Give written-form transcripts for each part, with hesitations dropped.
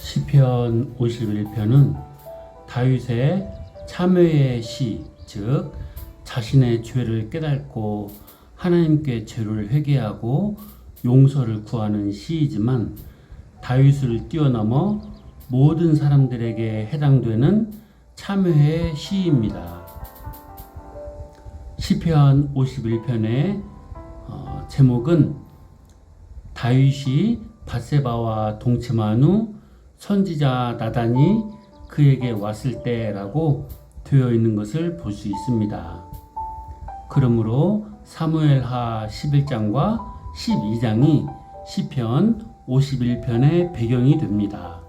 시편 51편은 다윗의 참회의 시, 즉 자신의 죄를 깨닫고 하나님께 죄를 회개하고 용서를 구하는 시이지만 다윗을 뛰어넘어 모든 사람들에게 해당되는 참회의 시입니다. 시편 51편의 제목은 다윗이 밧세바와 동침한 후 선지자 나단이 그에게 왔을 때라고 되어 있는 것을 볼 수 있습니다. 그러므로 사무엘하 11장과 12장이 시편 51편의 배경이 됩니다.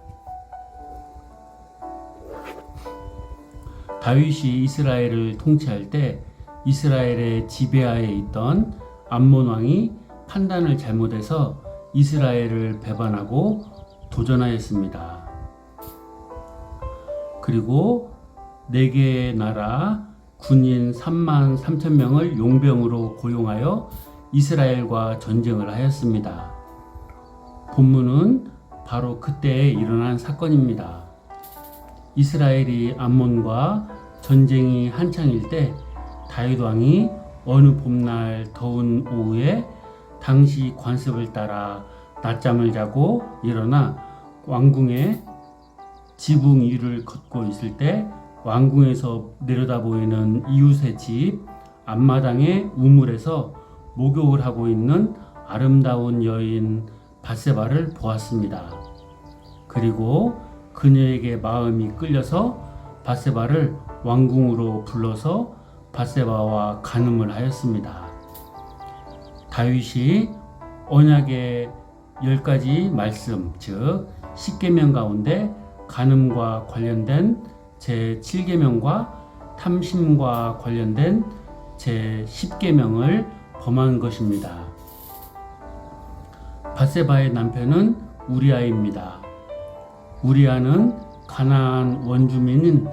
다윗이 이스라엘을 통치할 때 이스라엘의 지배하에 있던 암몬 왕이 판단을 잘못해서 이스라엘을 배반하고 도전하였습니다. 그리고 4개의 나라 군인 3만 3천 명을 용병으로 고용하여 이스라엘과 전쟁을 하였습니다. 본문은 바로 그때에 일어난 사건입니다. 이스라엘이 암몬과 전쟁이 한창일 때 다윗 왕이 어느 봄날 더운 오후에 당시 관습을 따라 낮잠을 자고 일어나 왕궁의 지붕 위를 걷고 있을 때 왕궁에서 내려다 보이는 이웃의 집 앞마당의 우물에서 목욕을 하고 있는 아름다운 여인 밧세바를 보았습니다. 그리고 그녀에게 마음이 끌려서 밧세바를 왕궁으로 불러서 밧세바와 간음을 하였습니다. 다윗이 언약의 10가지 말씀, 즉 10계명 가운데 간음과 관련된 제7계명과 탐심과 관련된 제10계명을 범한 것입니다. 밧세바의 남편은 우리아입니다. 우리아는 가나안 원주민인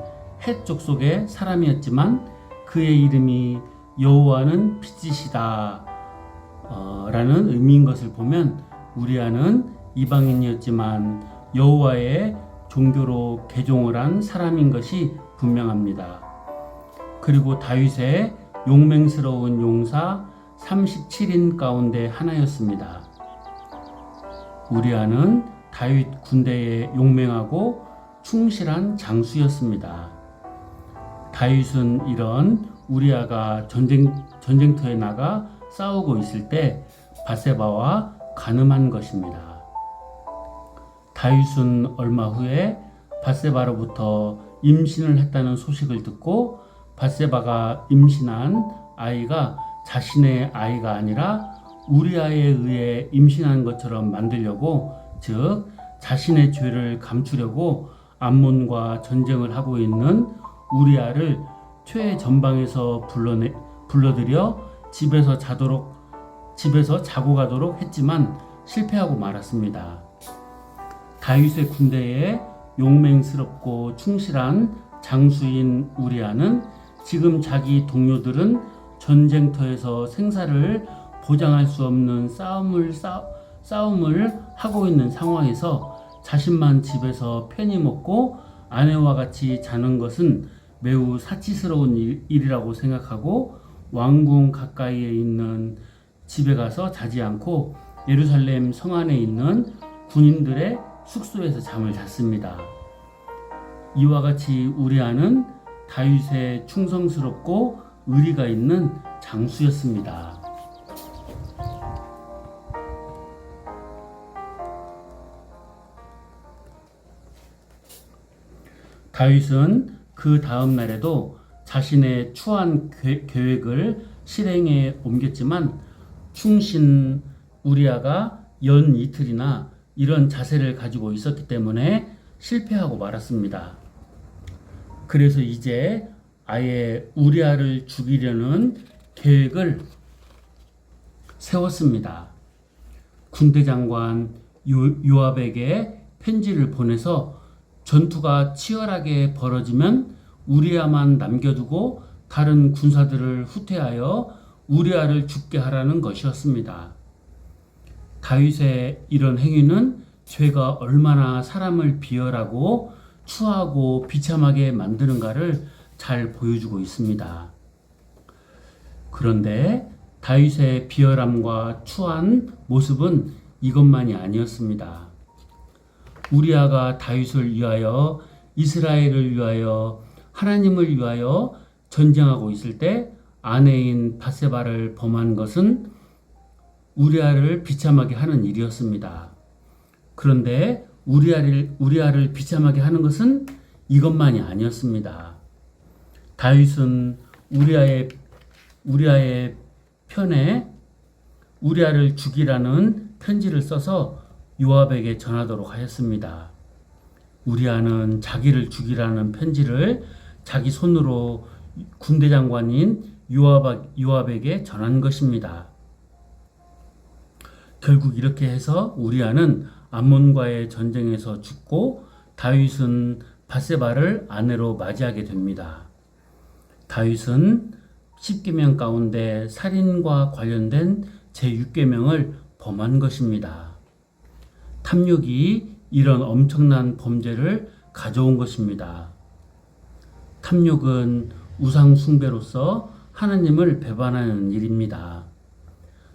헷 족속의 사람이었지만 그의 이름이 여호와는 빛이시다 라는 의미인 것을 보면 우리아는 이방인이었지만 여호와의 종교로 개종을 한 사람인 것이 분명합니다. 그리고 다윗의 용맹스러운 용사 37인 가운데 하나였습니다. 우리아는 다윗 군대에 용맹하고 충실한 장수였습니다. 다윗은 이런 우리아가 전쟁터에 나가 싸우고 있을 때 밧세바와 간음한 것입니다. 다윗은 얼마 후에 밧세바로부터 임신을 했다는 소식을 듣고 밧세바가 임신한 아이가 자신의 아이가 아니라 우리아에 의해 임신한 것처럼 만들려고, 즉 자신의 죄를 감추려고 암몬과 전쟁을 하고 있는 우리아를 최전방에서 불러들여 집에서 자고 가도록 했지만 실패하고 말았습니다. 다윗의 군대에 용맹스럽고 충실한 장수인 우리아는 지금 자기 동료들은 전쟁터에서 생사를 보장할 수 없는 싸움을 하고 있는 상황에서 자신만 집에서 편히 먹고 아내와 같이 자는 것은 매우 사치스러운 일이라고 생각하고 왕궁 가까이에 있는 집에 가서 자지 않고 예루살렘 성 안에 있는 군인들의 숙소에서 잠을 잤습니다. 이와 같이 우리아는 다윗의 충성스럽고 의리가 있는 장수였습니다. 다윗은 그 다음 날에도 자신의 추한 계획을 실행에 옮겼지만 충신 우리아가 연 이틀이나 이런 자세를 가지고 있었기 때문에 실패하고 말았습니다. 그래서 이제 아예 우리아를 죽이려는 계획을 세웠습니다. 군대 장관 요압에게 편지를 보내서 전투가 치열하게 벌어지면 우리아만 남겨두고 다른 군사들을 후퇴하여 우리아를 죽게 하라는 것이었습니다. 다윗의 이런 행위는 죄가 얼마나 사람을 비열하고 추하고 비참하게 만드는가를 잘 보여주고 있습니다. 그런데 다윗의 비열함과 추한 모습은 이것만이 아니었습니다. 우리아가 다윗을 위하여, 이스라엘을 위하여, 하나님을 위하여 전쟁하고 있을 때 아내인 밧세바를 범한 것은 우리아를 비참하게 하는 일이었습니다. 그런데 우리아를 비참하게 하는 것은 이것만이 아니었습니다. 다윗은 우리아의 편에 우리아를 죽이라는 편지를 써서 요압에게 전하도록 하였습니다. 우리아는 자기를 죽이라는 편지를 자기 손으로 군대 장관인 요압에게 전한 것입니다. 결국 이렇게 해서 우리아는 암몬과의 전쟁에서 죽고 다윗은 밧세바를 아내로 맞이하게 됩니다. 다윗은 10계명 가운데 살인과 관련된 제6계명을 범한 것입니다. 탐욕이 이런 엄청난 범죄를 가져온 것입니다. 탐욕은 우상 숭배로서 하나님을 배반하는 일입니다.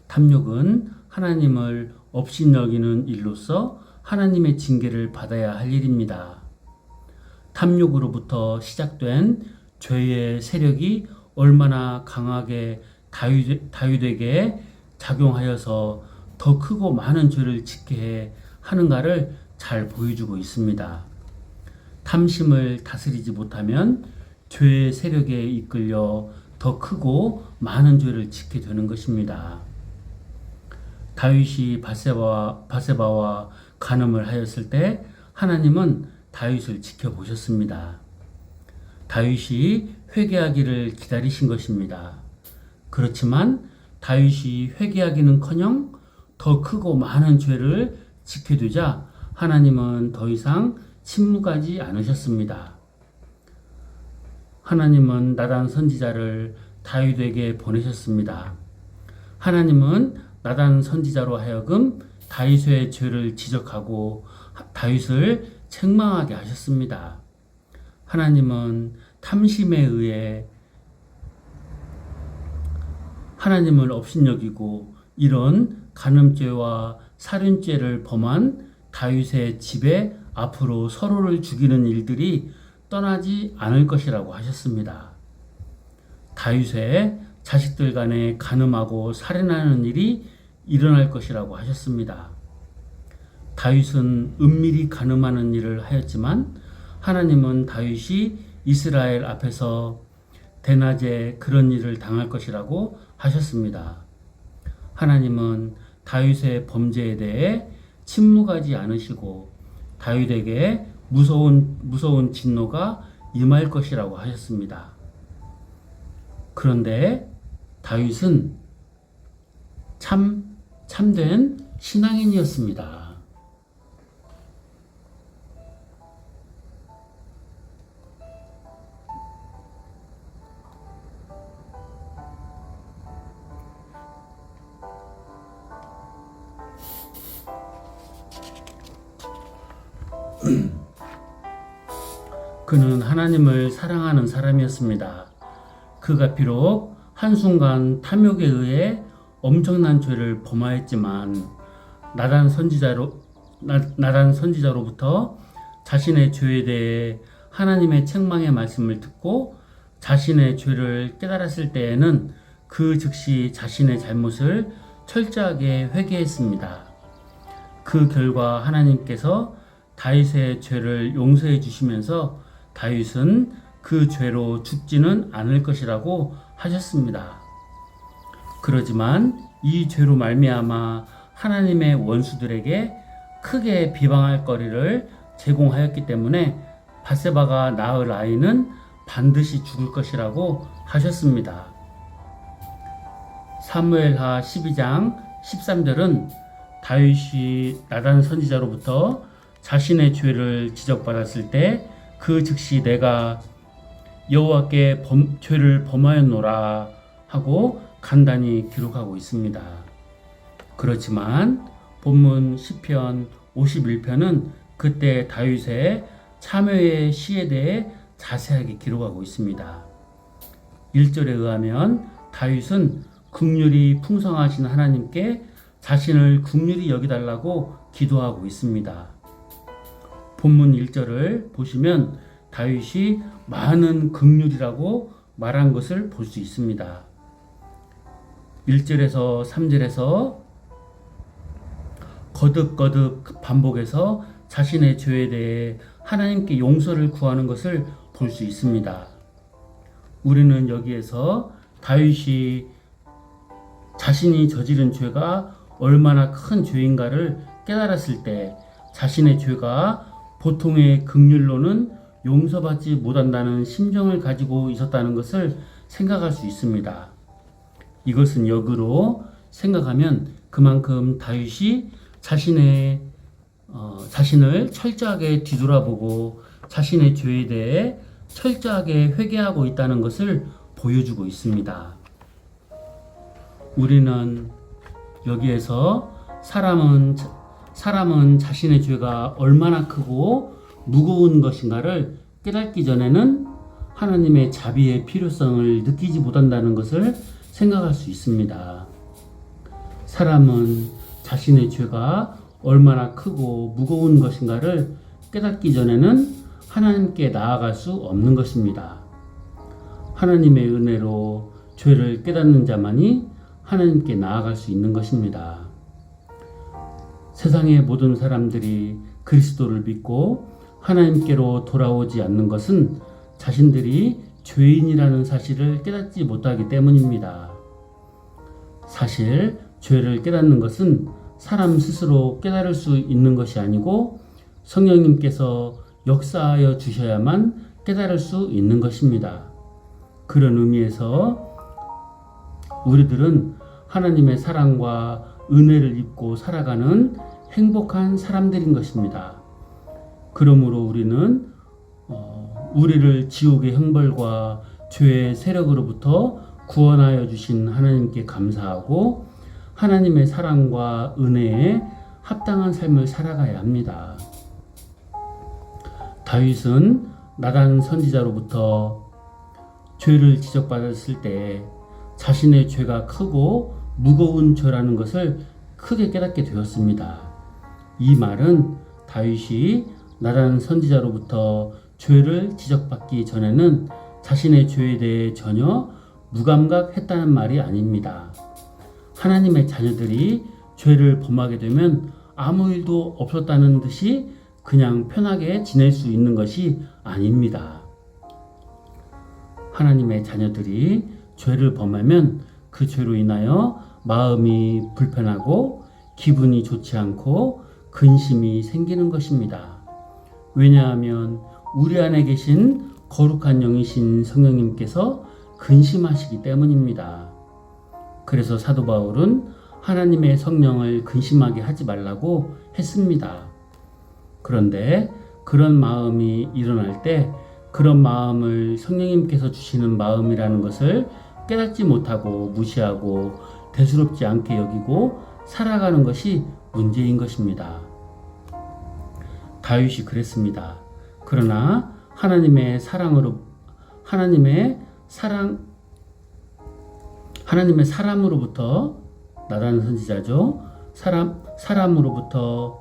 탐욕은 하나님을 업신여기는 일로서 하나님의 징계를 받아야 할 일입니다. 탐욕으로부터 시작된 죄의 세력이 얼마나 강하게 다윗에게 작용하여서 더 크고 많은 죄를 짓게 하는가를 잘 보여주고 있습니다. 탐심을 다스리지 못하면 죄의 세력에 이끌려 더 크고 많은 죄를 짓게 되는 것입니다. 다윗이 밧세바와 간음을 하였을 때 하나님은 다윗을 지켜보셨습니다. 다윗이 회개하기를 기다리신 것입니다. 그렇지만 다윗이 회개하기는커녕 더 크고 많은 죄를 짓게 되자 하나님은 더 이상 침묵하지 않으셨습니다. 하나님은 나단 선지자를 다윗에게 보내셨습니다. 하나님은 나단 선지자로 하여금 다윗의 죄를 지적하고 다윗을 책망하게 하셨습니다. 하나님은 탐심에 의해 하나님을 업신여기고 이런 간음죄와 살인죄를 범한 다윗의 집에 앞으로 서로를 죽이는 일들이 떠나지 않을 것이라고 하셨습니다. 다윗의 자식들 간에 간음하고 살인하는 일이 일어날 것이라고 하셨습니다. 다윗은 은밀히 간음하는 일을 하였지만 하나님은 다윗이 이스라엘 앞에서 대낮에 그런 일을 당할 것이라고 하셨습니다. 하나님은 다윗의 범죄에 대해 침묵하지 않으시고 다윗에게 무서운 진노가 임할 것이라고 하셨습니다. 그런데 다윗은 참된 신앙인이었습니다. 그는 하나님을 사랑하는 사람이었습니다. 그가 비록 한순간 탐욕에 의해 엄청난 죄를 범하였지만 나단 선지자로부터 자신의 죄에 대해 하나님의 책망의 말씀을 듣고 자신의 죄를 깨달았을 때에는 그 즉시 자신의 잘못을 철저하게 회개했습니다. 그 결과 하나님께서 다윗의 죄를 용서해 주시면서 다윗은 그 죄로 죽지는 않을 것이라고 하셨습니다. 그러지만 이 죄로 말미암아 하나님의 원수들에게 크게 비방할 거리를 제공하였기 때문에 밧세바가 낳을 아이는 반드시 죽을 것이라고 하셨습니다. 사무엘하 12장 13절은 다윗이 나단 선지자로부터 자신의 죄를 지적받았을 때 그 즉시 내가 여호와께 죄를 범하였노라 하고 간단히 기록하고 있습니다. 그렇지만 본문 시편 51편은 그때 다윗의 참회의 시에 대해 자세하게 기록하고 있습니다. 1절에 의하면 다윗은 긍휼이 풍성하신 하나님께 자신을 긍휼히 여기달라고 기도하고 있습니다. 본문 1절을 보시면 다윗이 많은 긍휼이라고 말한 것을 볼 수 있습니다. 1절에서 3절에서 거듭거듭 반복해서 자신의 죄에 대해 하나님께 용서를 구하는 것을 볼 수 있습니다. 우리는 여기에서 다윗이 자신이 저지른 죄가 얼마나 큰 죄인가를 깨달았을 때 자신의 죄가 보통의 긍휼로는 용서받지 못한다는 심정을 가지고 있었다는 것을 생각할 수 있습니다. 이것은 역으로 생각하면 그만큼 다윗이 자신을 철저하게 뒤돌아보고 자신의 죄에 대해 철저하게 회개하고 있다는 것을 보여주고 있습니다. 우리는 여기에서 사람은 자신의 죄가 얼마나 크고 무거운 것인가를 깨닫기 전에는 하나님의 자비의 필요성을 느끼지 못한다는 것을 생각할 수 있습니다. 사람은 자신의 죄가 얼마나 크고 무거운 것인가를 깨닫기 전에는 하나님께 나아갈 수 없는 것입니다. 하나님의 은혜로 죄를 깨닫는 자만이 하나님께 나아갈 수 있는 것입니다. 세상의 모든 사람들이 그리스도를 믿고 하나님께로 돌아오지 않는 것은 자신들이 죄인이라는 사실을 깨닫지 못하기 때문입니다. 사실 죄를 깨닫는 것은 사람 스스로 깨달을 수 있는 것이 아니고 성령님께서 역사하여 주셔야만 깨달을 수 있는 것입니다. 그런 의미에서 우리들은 하나님의 사랑과 은혜를 입고 살아가는 행복한 사람들인 것입니다. 그러므로 우리는 우리를 지옥의 형벌과 죄의 세력으로부터 구원하여 주신 하나님께 감사하고 하나님의 사랑과 은혜에 합당한 삶을 살아가야 합니다. 다윗은 나단 선지자로부터 죄를 지적받았을 때 자신의 죄가 크고 무거운 죄라는 것을 크게 깨닫게 되었습니다. 이 말은 다윗이 나단 선지자로부터 죄를 지적받기 전에는 자신의 죄에 대해 전혀 무감각했다는 말이 아닙니다. 하나님의 자녀들이 죄를 범하게 되면 아무 일도 없었다는 듯이 그냥 편하게 지낼 수 있는 것이 아닙니다. 하나님의 자녀들이 죄를 범하면 그 죄로 인하여 마음이 불편하고 기분이 좋지 않고 근심이 생기는 것입니다. 왜냐하면 우리 안에 계신 거룩한 영이신 성령님께서 근심하시기 때문입니다. 그래서 사도 바울은 하나님의 성령을 근심하게 하지 말라고 했습니다. 그런데 그런 마음이 일어날 때 그런 마음을 성령님께서 주시는 마음이라는 것을 깨닫지 못하고 무시하고 대수롭지 않게 여기고 살아가는 것이 문제인 것입니다. 다윗이 그랬습니다. 그러나 하나님의 사람으로부터 나단 선지자죠. 사람으로부터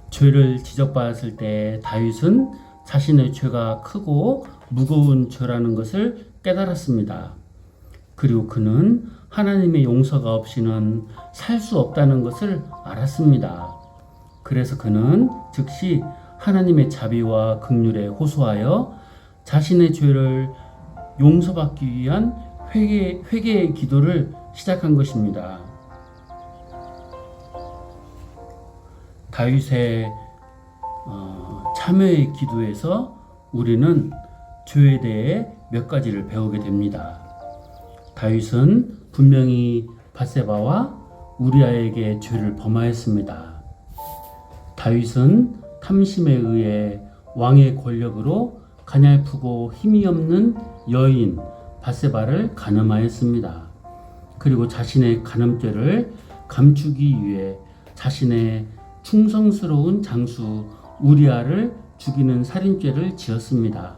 죄를 지적받았을 때 다윗은 자신의 죄가 크고 무거운 죄라는 것을 깨달았습니다. 그리고 그는 하나님의 용서가 없이는 살 수 없다는 것을 알았습니다. 그래서 그는 즉시 하나님의 자비와 긍휼에 호소하여 자신의 죄를 용서받기 위한 회개의 기도를 시작한 것입니다. 다윗의 참회의 기도에서 우리는 죄에 대해 몇 가지를 배우게 됩니다. 다윗은 분명히 밧세바와 우리아에게 죄를 범하였습니다. 다윗은 탐심에 의해 왕의 권력으로 가냘프고 힘이 없는 여인 밧세바를 간음하였습니다. 그리고 자신의 간음죄를 감추기 위해 자신의 충성스러운 장수 우리아를 죽이는 살인죄를 지었습니다.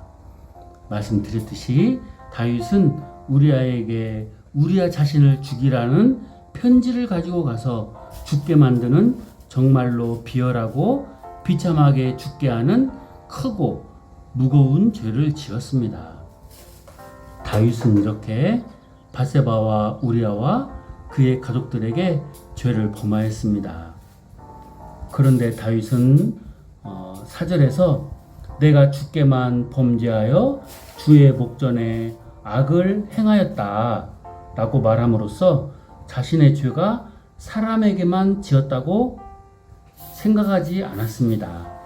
말씀드렸듯이 다윗은 우리아에게 우리아 자신을 죽이라는 편지를 가지고 가서 죽게 만드는 정말로 비열하고 비참하게 죽게 하는 크고 무거운 죄를 지었습니다. 다윗은 이렇게 밧세바와 우리아와 그의 가족들에게 죄를 범하였습니다. 그런데 다윗은 4절에서 내가 주께만 범죄하여 주의 목전에 악을 행하였다 라고 말함으로써 자신의 죄가 사람에게만 지었다고 생각하지 않았습니다.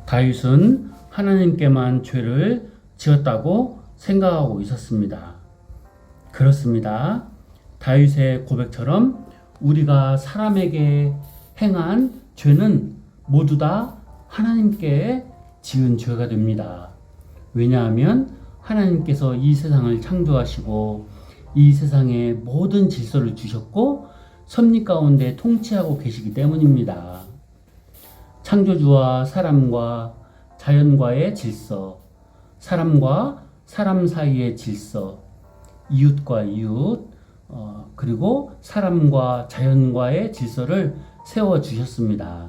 다윗은 하나님께만 죄를 지었다고 생각하고 있었습니다. 그렇습니다. 다윗의 고백처럼 우리가 사람에게 행한 죄는 모두 다 하나님께 지은 죄가 됩니다. 왜냐하면 하나님께서 이 세상을 창조하시고 이 세상에 모든 질서를 주셨고 섭리 가운데 통치하고 계시기 때문입니다. 창조주와 사람과 자연과의 질서, 사람과 사람 사이의 질서, 이웃과 이웃, 그리고 사람과 자연과의 질서를 세워주셨습니다.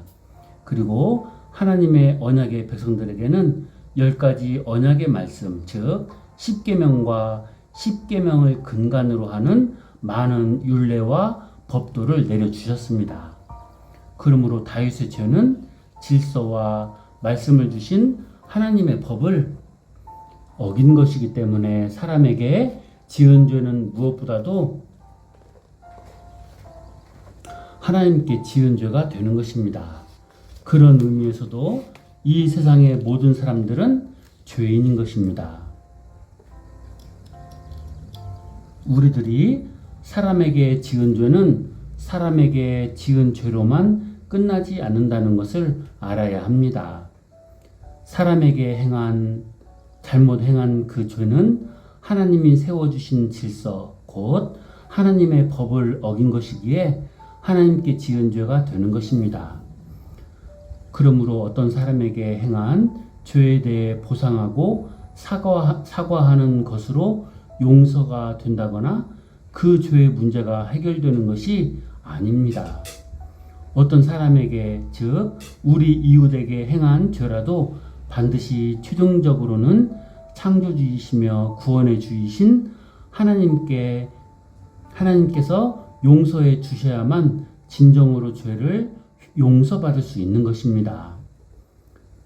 그리고 하나님의 언약의 백성들에게는 10가지 언약의 말씀, 즉 10계명과 10계명을 근간으로 하는 많은 율례와 법도를 내려주셨습니다. 그러므로 다윗의 죄는 질서와 말씀을 주신 하나님의 법을 어긴 것이기 때문에 사람에게 지은 죄는 무엇보다도 하나님께 지은 죄가 되는 것입니다. 그런 의미에서도 이 세상의 모든 사람들은 죄인인 것입니다. 우리들이 사람에게 지은 죄는 사람에게 지은 죄로만 끝나지 않는다는 것을 알아야 합니다. 사람에게 잘못 행한 그 죄는 하나님이 세워주신 질서, 곧 하나님의 법을 어긴 것이기에 하나님께 지은 죄가 되는 것입니다. 그러므로 어떤 사람에게 행한 죄에 대해 보상하고 사과하는 것으로 용서가 된다거나 그 죄의 문제가 해결되는 것이 아닙니다. 어떤 사람에게, 즉 우리 이웃에게 행한 죄라도 반드시 최종적으로는 창조주이시며 구원의 주이신 하나님께서 용서해 주셔야만 진정으로 죄를 용서받을 수 있는 것입니다.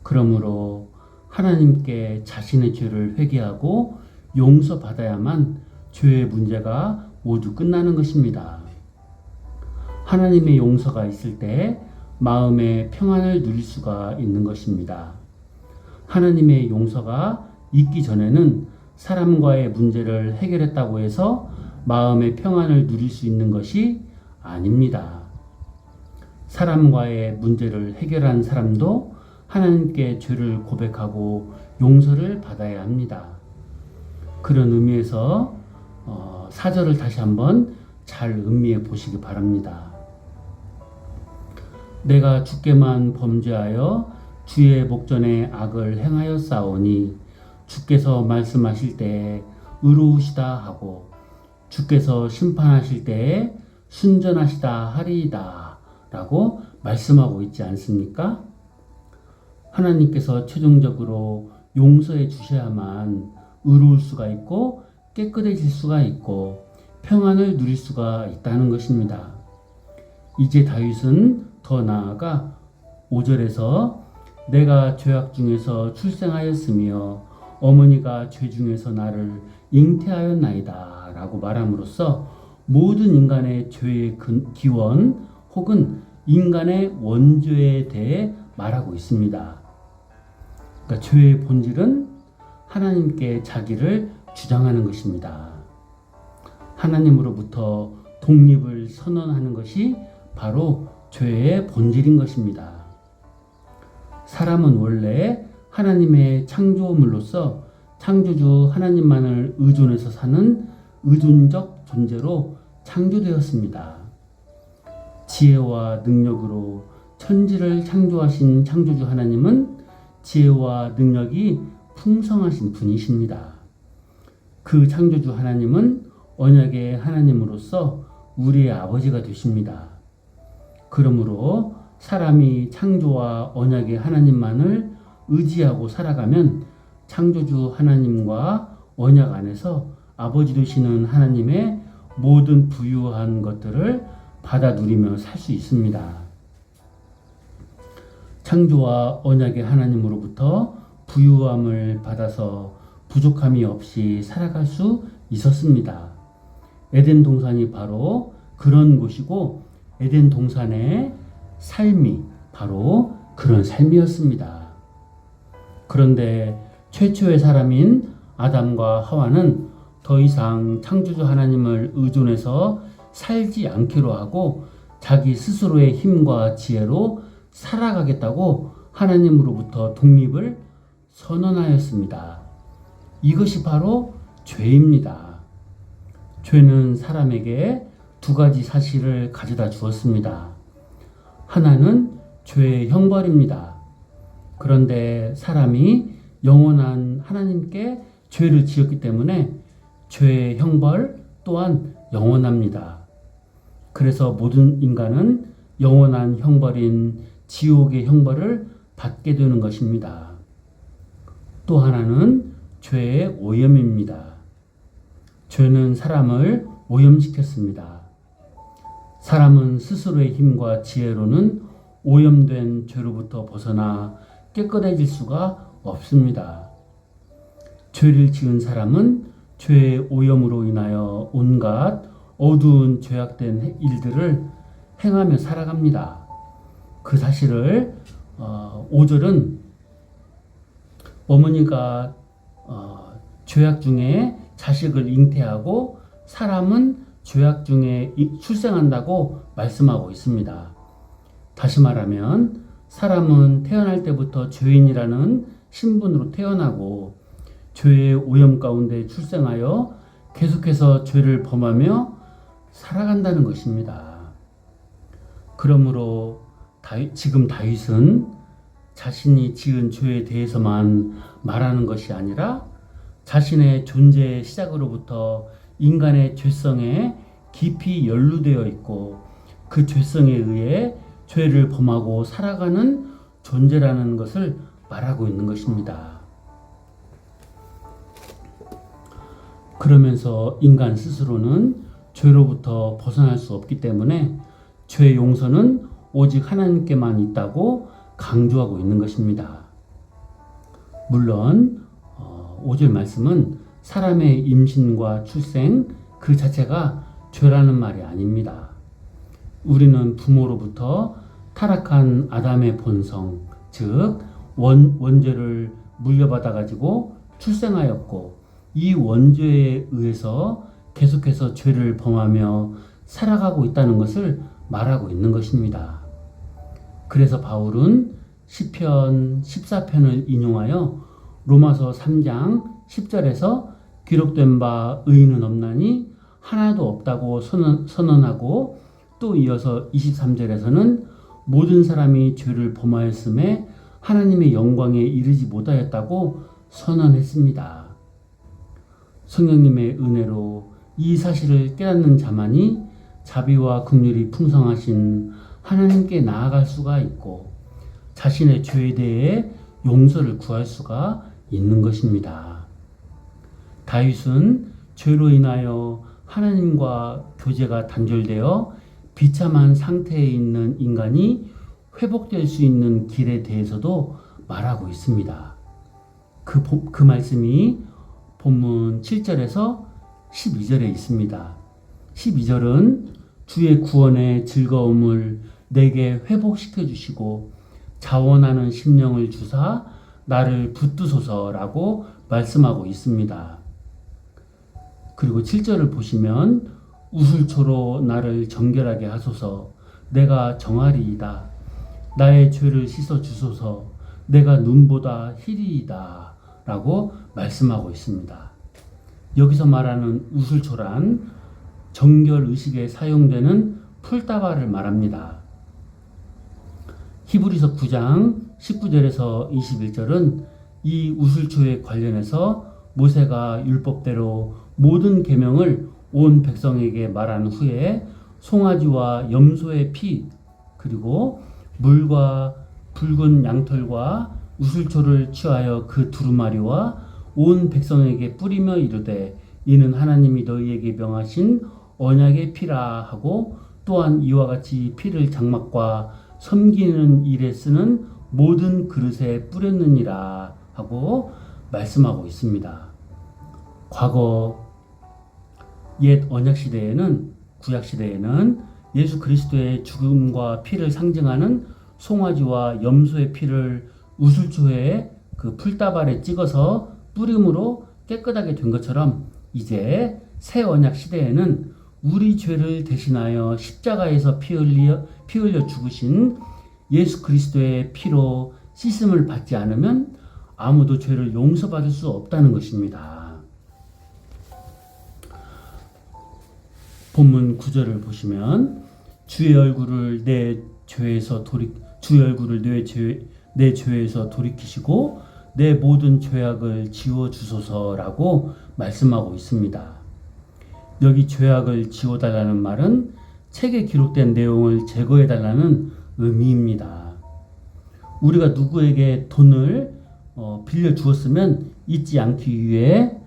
그러므로 하나님께 자신의 죄를 회개하고 용서받아야만 죄의 문제가 모두 끝나는 것입니다. 하나님의 용서가 있을 때 마음의 평안을 누릴 수가 있는 것입니다. 하나님의 용서가 있기 전에는 사람과의 문제를 해결했다고 해서 마음의 평안을 누릴 수 있는 것이 아닙니다. 사람과의 문제를 해결한 사람도 하나님께 죄를 고백하고 용서를 받아야 합니다. 그런 의미에서 4절을 다시 한번 잘 음미해 보시기 바랍니다. 내가 주께만 범죄하여 주의 목전에 악을 행하였사오니 주께서 말씀하실 때에 의로우시다 하고 주께서 심판하실 때에 순전하시다 하리이다 라고 말씀하고 있지 않습니까? 하나님께서 최종적으로 용서해 주셔야만 의로울 수가 있고 깨끗해질 수가 있고 평안을 누릴 수가 있다는 것입니다. 이제 다윗은 더 나아가 5절에서 내가 죄악 중에서 출생하였으며 어머니가 죄 중에서 나를 잉태하였나이다 라고 말함으로써 모든 인간의 죄의 기원 혹은 인간의 원죄에 대해 말하고 있습니다. 그러니까 죄의 본질은 하나님께 자기를 주장하는 것입니다. 하나님으로부터 독립을 선언하는 것이 바로 죄의 본질인 것입니다. 사람은 원래 하나님의 창조물로서 창조주 하나님만을 의존해서 사는 의존적 존재로 창조되었습니다. 지혜와 능력으로 천지를 창조하신 창조주 하나님은 지혜와 능력이 풍성하신 분이십니다. 그 창조주 하나님은 언약의 하나님으로서 우리의 아버지가 되십니다. 그러므로 사람이 창조와 언약의 하나님만을 의지하고 살아가면 창조주 하나님과 언약 안에서 아버지 되시는 하나님의 모든 부유한 것들을 받아 누리며 살 수 있습니다. 창조와 언약의 하나님으로부터 부유함을 받아서 부족함이 없이 살아갈 수 있었습니다. 에덴 동산이 바로 그런 곳이고 에덴 동산의 삶이 바로 그런 삶이었습니다. 그런데 최초의 사람인 아담과 하와는 더 이상 창조주 하나님을 의존해서 살지 않기로 하고 자기 스스로의 힘과 지혜로 살아가겠다고 하나님으로부터 독립을 선언하였습니다. 이것이 바로 죄입니다. 죄는 사람에게 두 가지 사실을 가져다 주었습니다. 하나는 죄의 형벌입니다. 그런데 사람이 영원한 하나님께 죄를 지었기 때문에 죄의 형벌 또한 영원합니다. 그래서 모든 인간은 영원한 형벌인 지옥의 형벌을 받게 되는 것입니다. 또 하나는 죄의 오염입니다. 죄는 사람을 오염시켰습니다. 사람은 스스로의 힘과 지혜로는 오염된 죄로부터 벗어나 깨끗해질 수가 없습니다. 죄를 지은 사람은 죄의 오염으로 인하여 온갖 어두운 죄악된 일들을 행하며 살아갑니다. 그 사실을 5절은 어머니가 죄악 중에 자식을 잉태하고 사람은 죄악 중에 출생한다고 말씀하고 있습니다. 다시 말하면 사람은 태어날 때부터 죄인이라는 신분으로 태어나고 죄의 오염 가운데 출생하여 계속해서 죄를 범하며 살아간다는 것입니다. 그러므로 지금 다윗은 자신이 지은 죄에 대해서만 말하는 것이 아니라 자신의 존재의 시작으로부터 인간의 죄성에 깊이 연루되어 있고 그 죄성에 의해 죄를 범하고 살아가는 존재라는 것을 말하고 있는 것입니다. 그러면서 인간 스스로는 죄로부터 벗어날 수 없기 때문에 죄 용서는 오직 하나님께만 있다고 강조하고 있는 것입니다. 물론 5절 말씀은 사람의 임신과 출생 그 자체가 죄라는 말이 아닙니다. 우리는 부모로부터 타락한 아담의 본성, 즉 원죄를 물려받아 가지고 출생하였고 이 원죄에 의해서 계속해서 죄를 범하며 살아가고 있다는 것을 말하고 있는 것입니다. 그래서 바울은 시편 14편을 인용하여 로마서 3장 10절에서 기록된 바 의인은 없나니 하나도 없다고 선언하고 또 이어서 23절에서는 모든 사람이 죄를 범하였음에 하나님의 영광에 이르지 못하였다고 선언했습니다. 성령님의 은혜로 이 사실을 깨닫는 자만이 자비와 긍휼이 풍성하신 하나님께 나아갈 수가 있고 자신의 죄에 대해 용서를 구할 수가 있는 것입니다. 다윗은 죄로 인하여 하나님과 교제가 단절되어 비참한 상태에 있는 인간이 회복될 수 있는 길에 대해서도 말하고 있습니다. 그 말씀이 본문 7절에서 12절에 있습니다. 12절은 주의 구원의 즐거움을 내게 회복시켜 주시고 자원하는 심령을 주사 나를 붙드소서라고 말씀하고 있습니다. 그리고 7절을 보시면 우슬초로 나를 정결하게 하소서 내가 정하리이다. 나의 죄를 씻어 주소서 내가 눈보다 희리이다 라고 말씀하고 있습니다. 여기서 말하는 우슬초란 정결 의식에 사용되는 풀다발을 말합니다. 히브리서 9장 19절에서 21절은 이 우슬초에 관련해서 모세가 율법대로 모든 계명을 온 백성에게 말한 후에 송아지와 염소의 피 그리고 물과 붉은 양털과 우슬초를 취하여 그 두루마리와 온 백성에게 뿌리며 이르되 이는 하나님이 너희에게 명하신 언약의 피라 하고 또한 이와 같이 피를 장막과 섬기는 일에 쓰는 모든 그릇에 뿌렸느니라 하고 말씀하고 있습니다. 과거 옛 언약 시대에는 구약 시대에는 예수 그리스도의 죽음과 피를 상징하는 송아지와 염소의 피를 우슬초에 그 풀다발에 찍어서 뿌림으로 깨끗하게 된 것처럼 이제 새 언약 시대에는 우리 죄를 대신하여 십자가에서 피 흘려 죽으신 예수 그리스도의 피로 씻음을 받지 않으면 아무도 죄를 용서받을 수 없다는 것입니다. 본문 9절을 보시면 주의 얼굴을 내 죄에서 돌이키시고 내 모든 죄악을 지워 주소서라고 말씀하고 있습니다. 여기 죄악을 지워달라는 말은 책에 기록된 내용을 제거해달라는 의미입니다. 우리가 누구에게 돈을 빌려 주었으면 잊지 않기 위해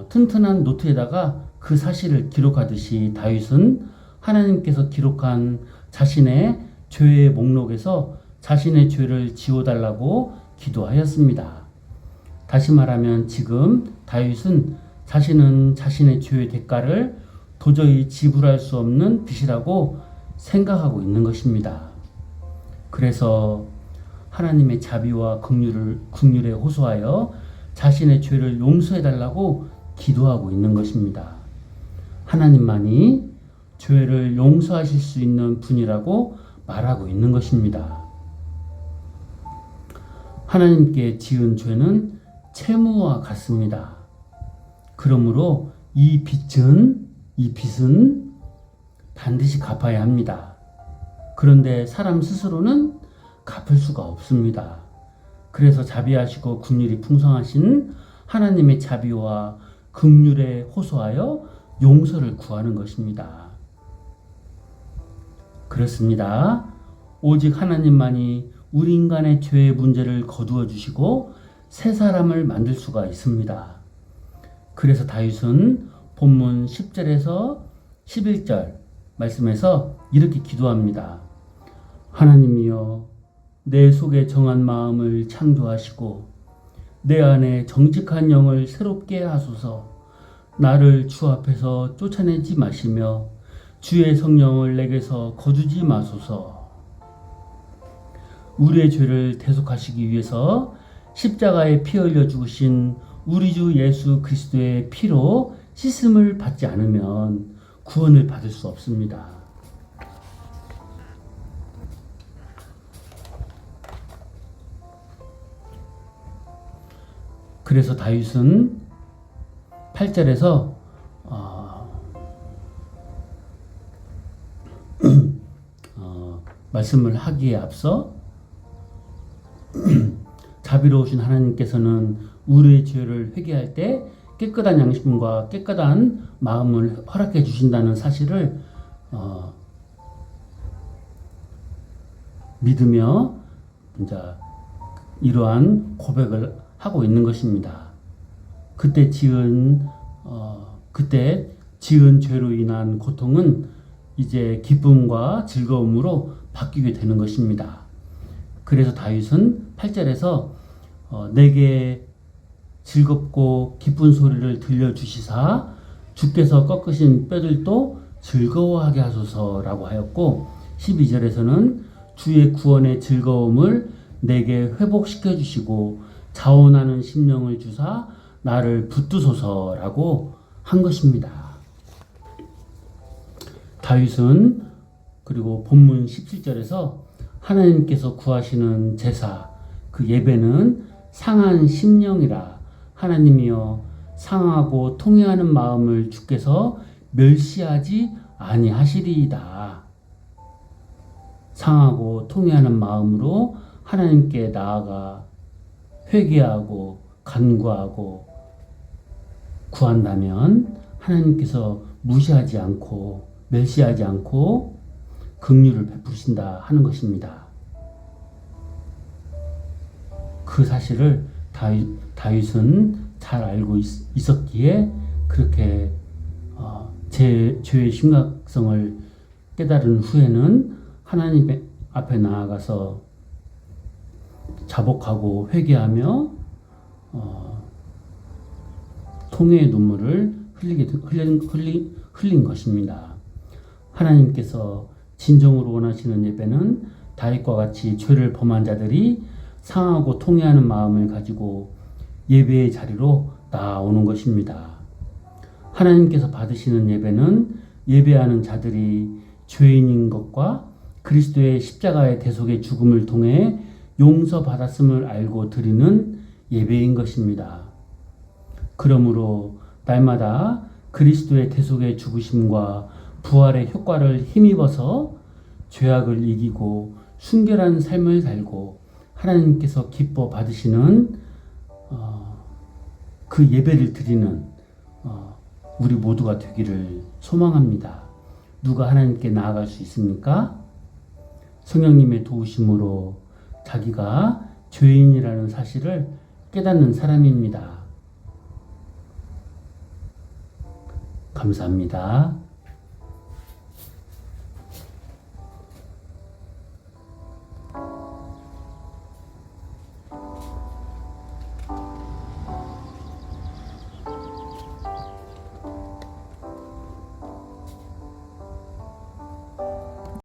튼튼한 노트에다가 그 사실을 기록하듯이 다윗은 하나님께서 기록한 자신의 죄의 목록에서 자신의 죄를 지워달라고 기도하였습니다. 다시 말하면 지금 다윗은 자신은 자신의 죄의 대가를 도저히 지불할 수 없는 빚이라고 생각하고 있는 것입니다. 그래서 하나님의 자비와 긍휼에 호소하여 자신의 죄를 용서해달라고 기도하고 있는 것입니다. 하나님만이 죄를 용서하실 수 있는 분이라고 말하고 있는 것입니다. 하나님께 지은 죄는 채무와 같습니다. 그러므로 이 빚은 반드시 갚아야 합니다. 그런데 사람 스스로는 갚을 수가 없습니다. 그래서 자비하시고 긍휼이 풍성하신 하나님의 자비와 긍휼에 호소하여 용서를 구하는 것입니다. 그렇습니다. 오직 하나님만이 우리 인간의 죄의 문제를 거두어 주시고 새 사람을 만들 수가 있습니다. 그래서 다윗은 본문 10절에서 11절 말씀에서 이렇게 기도합니다. 하나님이여 내 속에 정한 마음을 창조하시고 내 안에 정직한 영을 새롭게 하소서. 나를 주 앞에서 쫓아내지 마시며 주의 성령을 내게서 거두지 마소서. 우리의 죄를 대속하시기 위해서 십자가에 피 흘려 죽으신 우리 주 예수 그리스도의 피로 씻음을 받지 않으면 구원을 받을 수 없습니다. 그래서 다윗은 8절에서 말씀을 하기에 앞서 자비로우신 하나님께서는 우리의 죄를 회개할 때 깨끗한 양심과 깨끗한 마음을 허락해 주신다는 사실을 믿으며 이제 이러한 고백을 하고 있는 것입니다. 그때 지은 죄로 인한 고통은 이제 기쁨과 즐거움으로 바뀌게 되는 것입니다. 그래서 다윗은 8절에서 내게 즐겁고 기쁜 소리를 들려주시사 주께서 꺾으신 뼈들도 즐거워하게 하소서라고 하였고 12절에서는 주의 구원의 즐거움을 내게 회복시켜 주시고 자원하는 심령을 주사 나를 붙드소서라고 한 것입니다. 다윗은 그리고 본문 17절에서 하나님께서 구하시는 제사, 그 예배는 상한 심령이라. 하나님이여 상하고 통회하는 마음을 주께서 멸시하지 아니하시리이다. 상하고 통회하는 마음으로 하나님께 나아가 회개하고 간구하고 구한다면 하나님께서 무시하지 않고 멸시하지 않고 긍휼을 베푸신다 하는 것입니다. 그 사실을 다윗은 잘 알고 있었기에 그렇게 죄의 심각성을 깨달은 후에는 하나님 앞에 나아가서 자복하고 회개하며 통회의 눈물을 흘린 것입니다. 하나님께서 진정으로 원하시는 예배는 다윗과 같이 죄를 범한 자들이 상하고 통회하는 마음을 가지고 예배의 자리로 나아오는 것입니다. 하나님께서 받으시는 예배는 예배하는 자들이 죄인인 것과 그리스도의 십자가의 대속의 죽음을 통해 용서받았음을 알고 드리는 예배인 것입니다. 그러므로 날마다 그리스도의 대속의 죽으심과 부활의 효과를 힘입어서 죄악을 이기고 순결한 삶을 살고 하나님께서 기뻐 받으시는 그 예배를 드리는 우리 모두가 되기를 소망합니다. 누가 하나님께 나아갈 수 있습니까? 성령님의 도우심으로 자기가 죄인이라는 사실을 깨닫는 사람입니다. 감사합니다.